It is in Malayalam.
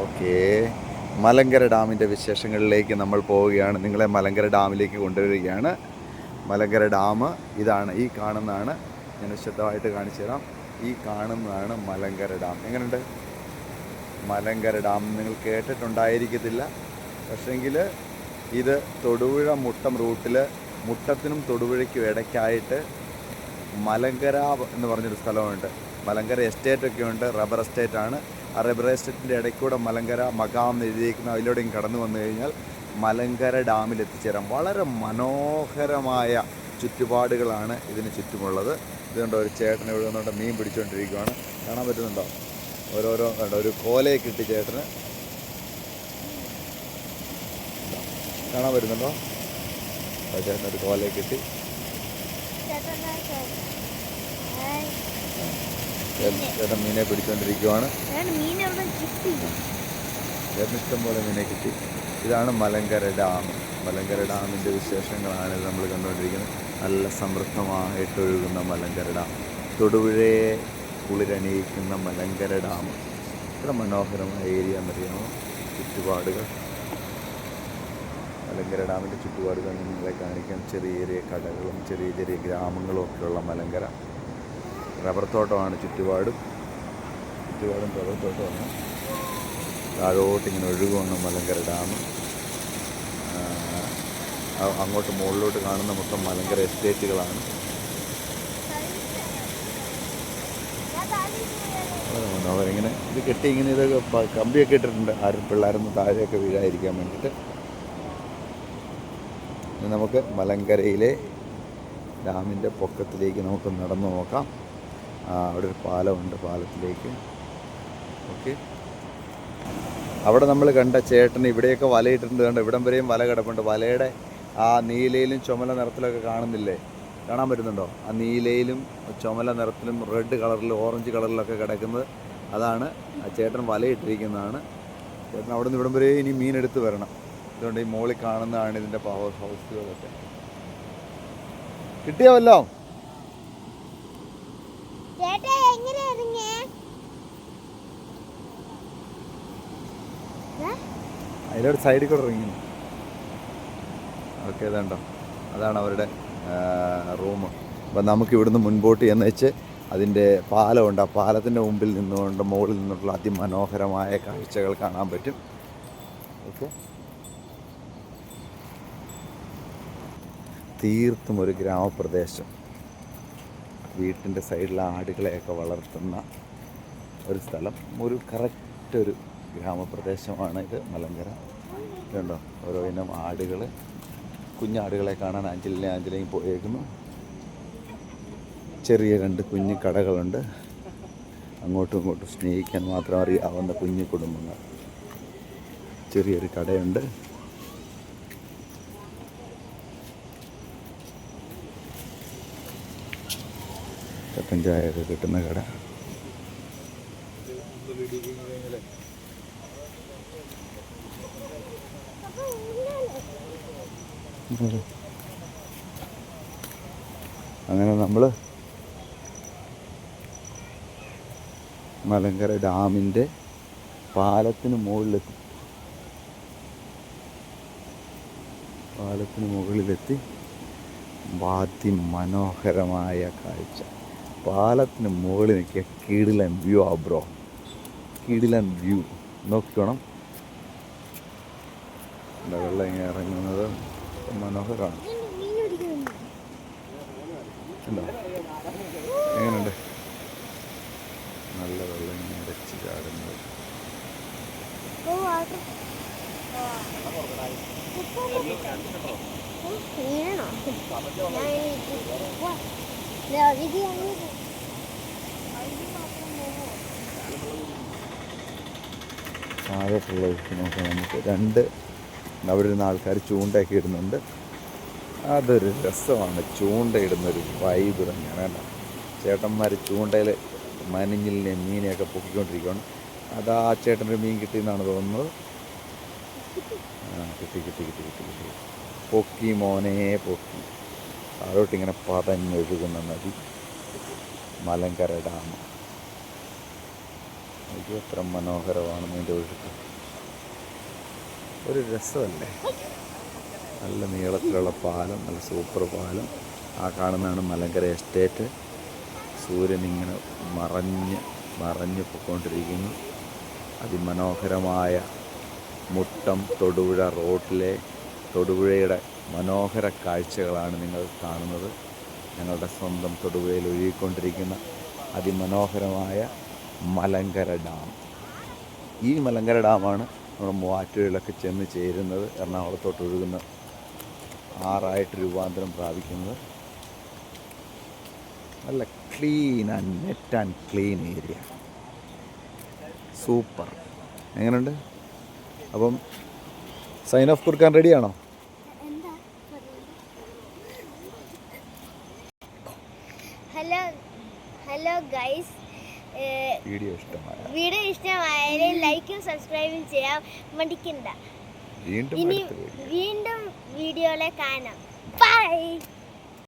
ഓക്കേ, മലങ്കര ഡാമിൻ്റെ വിശേഷങ്ങളിലേക്ക് നമ്മൾ പോവുകയാണ്. നിങ്ങളെ മലങ്കര ഡാമിലേക്ക് കൊണ്ടുവരികയാണ്. മലങ്കര ഡാം ഇതാണ്, ഈ കാണുന്നതാണ്. ഞാൻ വിശദമായിട്ട് കാണിച്ചു തരാം. ഈ കാണുന്നതാണ് മലങ്കര ഡാം. എങ്ങനെയുണ്ട് മലങ്കര ഡാം? നിങ്ങൾ കേട്ടിട്ടുണ്ടായിരിക്കത്തില്ല, പക്ഷെങ്കിൽ ഇത് തൊടുപുഴ മുട്ടം റൂട്ടിൽ മുട്ടത്തിനും തൊടുപുഴയ്ക്കും ഇടയ്ക്കായിട്ട് മലങ്കര എന്ന് പറഞ്ഞൊരു സ്ഥലമുണ്ട്. മലങ്കര എസ്റ്റേറ്റൊക്കെ ഉണ്ട്, റബ്ബർ എസ്റ്റേറ്റാണ്. ആ റബ്ബർ എസ്റ്റേറ്റിൻ്റെ ഇടയ്ക്കൂടെ മലങ്കര മകാം എന്ന് എഴുതിയിരിക്കുന്ന അതിലൂടെയും കടന്നു വന്നു കഴിഞ്ഞാൽ മലങ്കര ഡാമിൽ എത്തിച്ചേരാം. വളരെ മനോഹരമായ ചുറ്റുപാടുകളാണ് ഇതിന് ചുറ്റുമുള്ളത്. ഇതുകൊണ്ട് ഒരു ചേട്ടൻ ഇവിടെ വന്നുകൊണ്ട് മീൻ പിടിച്ചുകൊണ്ടിരിക്കുകയാണ്. കാണാൻ പറ്റുന്നുണ്ടോ? ഓരോരോ കണ്ടോ, ഒരു കോലയെ കിട്ടി ചേട്ടന്. കാണാൻ പറ്റുന്നുണ്ടോ? ചേട്ടൻ ഒരു കോലയെ കിട്ടി. ചേട്ടൻ മീനെ പിടിച്ചുകൊണ്ടിരിക്കുകയാണ്. ചേട്ടൻ ഇഷ്ടം പോലെ മീനെ കിട്ടി. ഇതാണ് മലങ്കര ഡാം. മലങ്കര ഡാമിൻ്റെ വിശേഷങ്ങളാണ് നമ്മൾ കണ്ടുകൊണ്ടിരിക്കുന്നത്. നല്ല സമൃദ്ധമായിട്ടൊഴുകുന്ന മലങ്കര ഡാം, തൊടുപുഴയെ കുളിരണിയിക്കുന്ന മലങ്കര ഡാം. ഇവിടെ മനോഹരമായ ഏരിയ എന്നറിയാമോ? ചുറ്റുപാടുകൾ, മലങ്കര ഡാമിൻ്റെ ചുറ്റുപാടുകൾ നിങ്ങളെ കാണിക്കാം. ചെറിയ ചെറിയ കടകളും ചെറിയ ചെറിയ ഗ്രാമങ്ങളും ഒക്കെയുള്ള മലങ്കര. റബ്ബർ തോട്ടമാണ് ചുറ്റുപാടും റബ്ബർ തോട്ടമാണ്. താഴോട്ടിങ്ങനെ ഒഴുകുവാണ് മലങ്കര ഡാം. അങ്ങോട്ട് മുകളിലോട്ട് കാണുന്ന മൊത്തം മലങ്കര എസ്റ്റേറ്റുകളാണ്. അവരിങ്ങനെ ഇത് കെട്ടി ഇങ്ങനെ ഇതൊക്കെ കമ്പിയൊക്കെ ഇട്ടിട്ടുണ്ട്, ആരും പിള്ളേരൊന്നും താഴെയൊക്കെ വീഴാതിരിക്കാൻ വേണ്ടിയിട്ട്. നമുക്ക് മലങ്കരയിലെ ഡാമിൻ്റെ പൊക്കത്തിലേക്ക് നമുക്ക് നടന്നു നോക്കാം. അവിടെ ഒരു പാലമുണ്ട്, പാലത്തിലേക്ക്. ഓക്കെ, അവിടെ നമ്മൾ കണ്ട ചേട്ടൻ ഇവിടെയൊക്കെ വലയിട്ടിട്ടുണ്ട്. കണ്ട് ഇവിടം വരെയും വല കിടപ്പുണ്ട്. വലയുടെ ആ നീലയിലും ചുമല നിറത്തിലൊക്കെ കാണുന്നില്ലേ? കാണാൻ പറ്റുന്നുണ്ടോ? ആ നീലയിലും ചുമല നിറത്തിലും റെഡ് കളറിലും ഓറഞ്ച് കളറിലൊക്കെ കിടക്കുന്നത് അതാണ് ആ ചേട്ടൻ വലയിട്ടിരിക്കുന്നതാണ്. ചേട്ടൻ അവിടെ നിന്ന് ഇവിടം വരെ ഇനി മീനെടുത്ത് വരണം. അതുകൊണ്ട് ഈ മോളിൽ കാണുന്നതാണ് ഇതിൻ്റെ പവർ ഹൗസുകളൊക്കെ. കിട്ടിയാവല്ലോ? അതിലൊരു സൈഡിൽ കൂടെ ഇറങ്ങി. ഓക്കെ, ഇതുണ്ടോ? അതാണ് അവരുടെ റൂം. അപ്പം നമുക്ക് ഇവിടുന്ന് മുൻപോട്ട് ചെന്ന് വെച്ച് അതിൻ്റെ പാലമുണ്ട്. ആ പാലത്തിൻ്റെ മുമ്പിൽ നിന്നുകൊണ്ട് മുകളിൽ നിന്നുള്ള അതിമനോഹരമായ കാഴ്ചകൾ കാണാൻ പറ്റും. ഓക്കെ, തീർത്തും ഒരു ഗ്രാമപ്രദേശം. വീട്ടിൻ്റെ സൈഡിൽ ആടുകളെയൊക്കെ വളർത്തുന്ന ഒരു സ്ഥലം, ഒരു കറക്റ്റ് ഒരു ഗ്രാമപ്രദേശമാണ് ഇത് മലങ്കര. ഇതുണ്ടോ ഓരോ ഇനം ആടുകൾ, കുഞ്ഞാടുകളെ കാണാൻ ആഞ്ചലിനെയും പോയേക്കുന്നു. ചെറിയ രണ്ട് കുഞ്ഞു കടകളുണ്ട്. അങ്ങോട്ടും ഇങ്ങോട്ടും സ്നേഹിക്കാൻ മാത്രം അറിയാവുന്ന കുഞ്ഞു കുടുംബങ്ങൾ. ചെറിയൊരു കടയുണ്ട്. കട്ടൻ ചായയൊക്കെ കിട്ടുന്ന കട. അങ്ങനെ നമ്മൾ മലങ്കര ഡാമിൻ്റെ പാലത്തിന് മുകളിലെത്തി. അതിമനോഹരമായ കാഴ്ച. പാലത്തിന് മുകളിൽ നിൽക്കിയ കിടിലൻ വ്യൂ ആ ബ്രോ, കിടിലൻ വ്യൂ. നോക്കിക്കോണം, എന്താ വെള്ളം ഇങ്ങനെ ഇറങ്ങുന്നത് മനോഹരമാണ്. ഉണ്ടോ? എങ്ങനെയുണ്ട്? നല്ല വെള്ളം ഇങ്ങനെ അരച്ച് ചാടുന്നത്. താഴോട്ടുള്ള നോക്കാം. നമുക്ക് അവിടെ ഇരുന്ന ആൾക്കാർ ചൂണ്ടയൊക്കെ ഇടുന്നുണ്ട്. അതൊരു രസമാണ്, ചൂണ്ടയിടുന്നൊരു വൈബ് തന്നെയാണ് കേട്ടോ. ചേട്ടന്മാർ ചൂണ്ടയിൽ മനിഞ്ഞിലിനെ മീനെയൊക്കെ പൊക്കിക്കൊണ്ടിരിക്കുകയാണ്. അതാ ചേട്ടൻ്റെ മീൻ കിട്ടിയെന്നാണ് തോന്നുന്നത്. കിട്ടി. പൊക്കി മോനെ പൊക്കി. താഴോട്ടിങ്ങനെ പതഞ്ഞൊഴുകുന്ന നദി, മലങ്കര ഡാം. ഇത് എത്ര മനോഹരമാണ് ഇതിൻ്റെ ഒഴുക്ക്. ഒരു രസമല്ലേ? നല്ല നീളത്തിലുള്ള പാലം, നല്ല സൂപ്പർ പാലം. ആ കാണുന്നതാണ് മലങ്കര എസ്റ്റേറ്റ്. സൂര്യൻ ഇങ്ങനെ മറഞ്ഞ് പൊയ്ക്കൊണ്ടിരിക്കുന്നു. അതിമനോഹരമായ മുട്ടം തൊടുപുഴ റോഡിലെ തൊടുപുഴയുടെ മനോഹര കാഴ്ചകളാണ് നിങ്ങൾ കാണുന്നത്. ഞങ്ങളുടെ സ്വന്തം തൊടുപുഴയിൽ ഒഴുകിക്കൊണ്ടിരിക്കുന്ന അതിമനോഹരമായ മലങ്കര ഡാം. ഈ മലങ്കര ഡാമാണ് നമ്മുടെ മൂവാറ്റുപുഴയിലൊക്കെ ചെന്ന് ചേരുന്നത്. എറണാകുളത്തോട്ട് ഒഴുകുന്ന ആറായിട്ട് രൂപാന്തരം പ്രാപിക്കുന്നത്. നല്ല clean and net and clean area. Super. എങ്ങനെയുണ്ട്? അപ്പം സൈൻ ഓഫ് കൊടുക്കാൻ റെഡിയാണോ? ഹലോ ഗൈസ്, വീഡിയോ ഇഷ്ടമായാലും ലൈക്കും സബ്സ്ക്രൈബും ചെയ്യാൻ മടിക്കണ്ട. വീണ്ടും വീഡിയോയിലെ കാണാം. ബൈ.